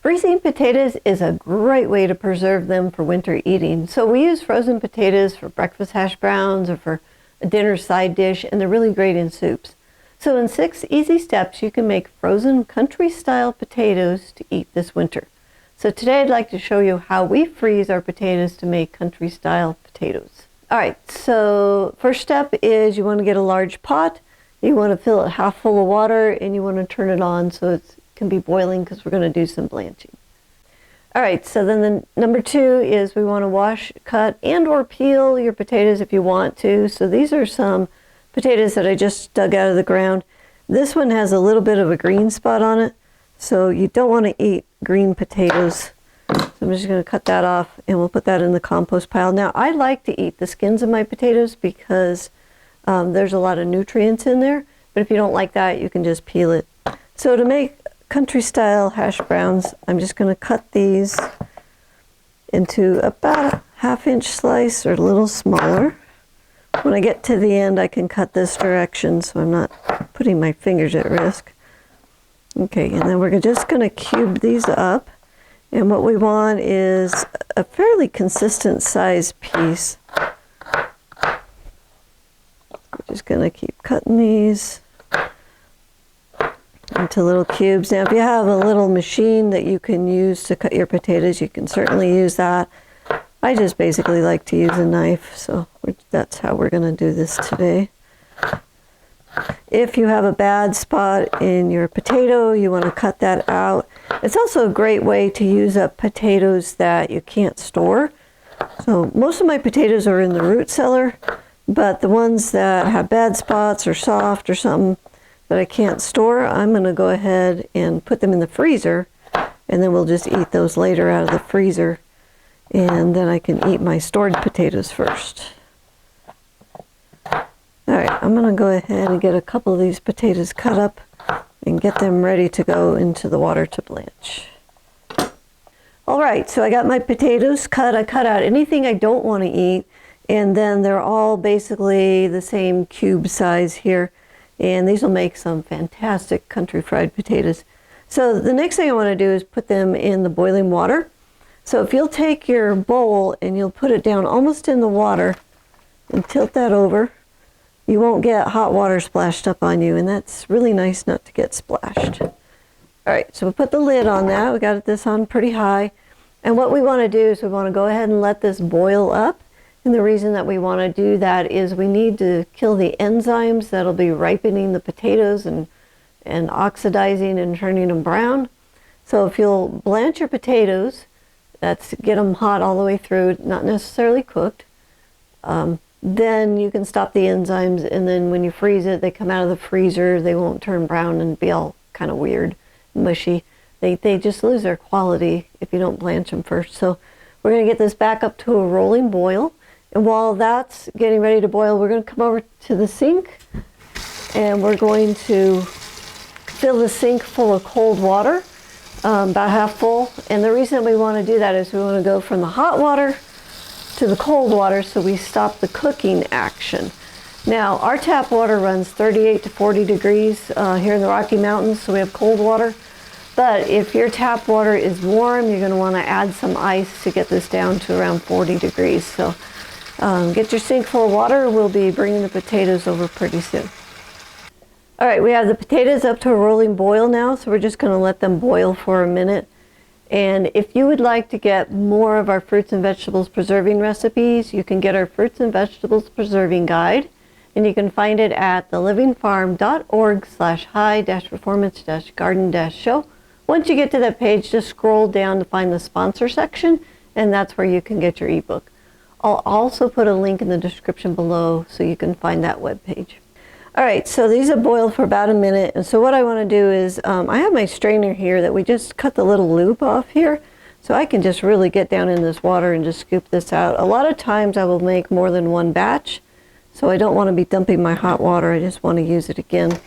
Freezing potatoes is a great way to preserve them for winter eating. So we use frozen potatoes for breakfast hash browns or for a dinner side dish, and they're really great in soups. So in 6 easy steps, you can make frozen country-style potatoes to eat this winter. So today I'd like to show you how we freeze our potatoes to make country-style potatoes. All right, so first step is you want to get a large pot. You want to fill it half full of water, and you want to turn it on so it can be boiling because we're going to do some blanching. All right, so then the number 2 is we want to wash, cut, and or peel your potatoes if you want to. So these are some potatoes that I just dug out of the ground. This one has a little bit of a green spot on it, so you don't want to eat green potatoes. So I'm just going to cut that off, and we'll put that in the compost pile. Now, I like to eat the skins of my potatoes because there's a lot of nutrients in there, but if you don't like that, you can just peel it. So to make country-style hash browns, I'm just going to cut these into about a ½ slice or a little smaller. When I get to the end, I can cut this direction so I'm not putting my fingers at risk. Okay, and then we're just going to cube these up. And what we want is a fairly consistent size piece. We're just going to keep cutting these into little cubes. Now, if you have a little machine that you can use to cut your potatoes, you can certainly use that. I just basically like to use a knife, so that's how we're going to do this today. If you have a bad spot in your potato, you want to cut that out. It's also a great way to use up potatoes that you can't store. So most of my potatoes are in the root cellar, but the ones that have bad spots or soft or something that I can't store, I'm going to go ahead and put them in the freezer, and then we'll just eat those later out of the freezer. And then I can eat my stored potatoes first. All right, I'm going to go ahead and get a couple of these potatoes cut up and get them ready to go into the water to blanch. All right, so I got my potatoes cut. I cut out anything I don't want to eat, and then they're all basically the same cube size here. And these will make some fantastic country fried potatoes. So the next thing I want to do is put them in the boiling water. So if you'll take your bowl and you'll put it down almost in the water and tilt that over, you won't get hot water splashed up on you, and that's really nice not to get splashed. All right, so we put the lid on that. We got this on pretty high. And what we want to do is we want to go ahead and let this boil up. And the reason that we want to do that is we need to kill the enzymes that'll be ripening the potatoes and oxidizing and turning them brown. So if you'll blanch your potatoes, that's get them hot all the way through, not necessarily cooked. Then you can stop the enzymes, and then when you freeze it, they come out of the freezer. They won't turn brown and be all kind of weird, mushy. They just lose their quality if you don't blanch them first. So we're going to get this back up to a rolling boil. And while that's getting ready to boil, we're going to come over to the sink, and we're going to fill the sink full of cold water. About half full, and the reason we want to do that is we want to go from the hot water to the cold water so we stop the cooking action. Now, our tap water runs 38 to 40 degrees here in the Rocky Mountains, so we have cold water. But if your tap water is warm, you're going to want to add some ice to get this down to around 40 degrees. So get your sink full of water. We'll be bringing the potatoes over pretty soon. All right, we have the potatoes up to a rolling boil now, so we're just going to let them boil for a minute. And if you would like to get more of our fruits and vegetables preserving recipes, you can get our fruits and vegetables preserving guide, and you can find it at thelivingfarm.org/high-performance-garden-show. Once you get to that page, just scroll down to find the sponsor section, and that's where you can get your ebook. I'll also put a link in the description below so you can find that webpage. All right, so these have boiled for about a minute, and so what I want to do is, I have my strainer here that we just cut the little loop off here, so I can just really get down in this water and just scoop this out. A lot of times I will make more than one batch, so I don't want to be dumping my hot water, I just want to use it again.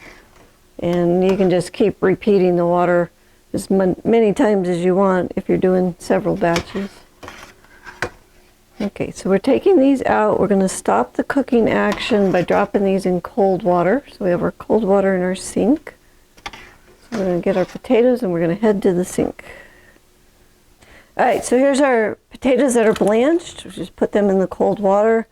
And you can just keep repeating the water as many times as you want if you're doing several batches. Okay, so we're taking these out. We're going to stop the cooking action by dropping these in cold water. So we have our cold water in our sink. So we're going to get our potatoes and we're going to head to the sink. All right, so here's our potatoes that are blanched. Just put them in the cold water,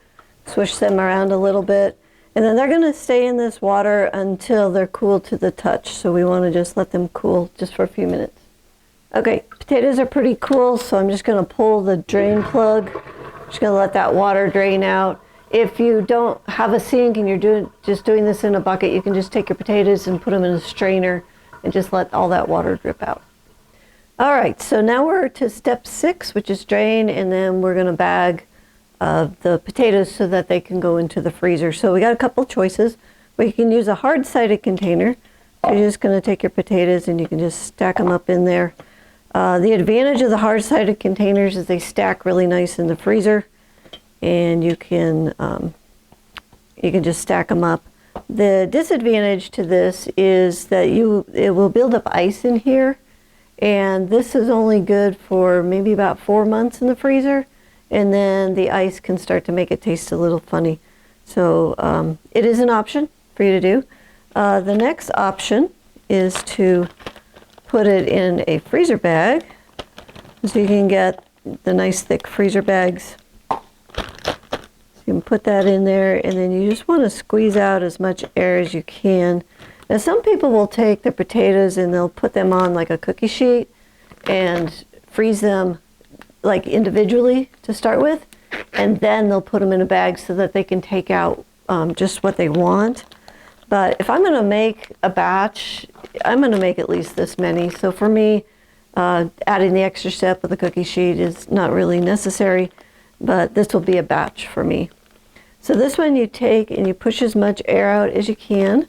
swish them around a little bit, and then they're going to stay in this water until they're cool to the touch. So we want to just let them cool just for a few minutes. Okay, potatoes are pretty cool, so I'm just going to pull the drain plug. Just going to let that water drain out. If you don't have a sink and you're just doing this in a bucket, you can just take your potatoes and put them in a strainer and just let all that water drip out. All right, so now we're to step 6, which is drain, and then we're going to bag the potatoes so that they can go into the freezer. So we got a couple choices. We can use a hard-sided container. So you're just going to take your potatoes and you can just stack them up in there. The advantage of the hard-sided containers is they stack really nice in the freezer, and you can just stack them up. The disadvantage to this is that it will build up ice in here, and this is only good for maybe about 4 months in the freezer, and then the ice can start to make it taste a little funny. So it is an option for you to do. The next option is to put it in a freezer bag. So you can get the nice thick freezer bags. So you can put that in there, and then you just want to squeeze out as much air as you can. Now some people will take the potatoes and they'll put them on like a cookie sheet and freeze them like individually to start with, and then they'll put them in a bag so that they can take out just what they want. But if I'm going to make a batch, I'm going to make at least this many. So for me, adding the extra step of the cookie sheet is not really necessary, but this will be a batch for me. So this one you take and you push as much air out as you can,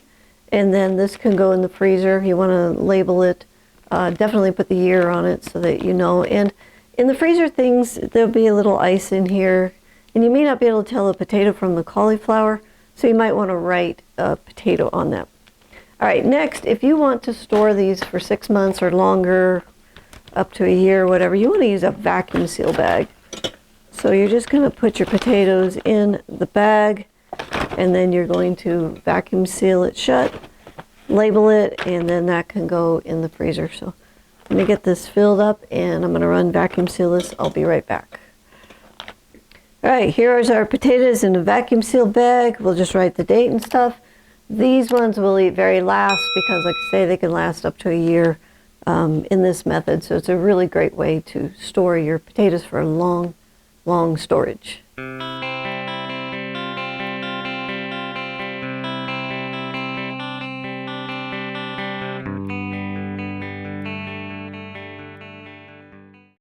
and then this can go in the freezer. You want to label it, definitely put the year on it so that you know. And in the freezer things, there'll be a little ice in here, and you may not be able to tell the potato from the cauliflower, so you might want to write a potato on them. All right, next, if you want to store these for 6 months or longer, up to a year, whatever, you want to use a vacuum seal bag. So you're just going to put your potatoes in the bag, and then you're going to vacuum seal it shut, label it, and then that can go in the freezer. So let me get this filled up, and I'm going to run vacuum seal this. I'll be right back. All right, here is our potatoes in a vacuum sealed bag. We'll just write the date and stuff. These ones will eat very last because, like I say, they can last up to a year in this method. So it's a really great way to store your potatoes for long, long storage.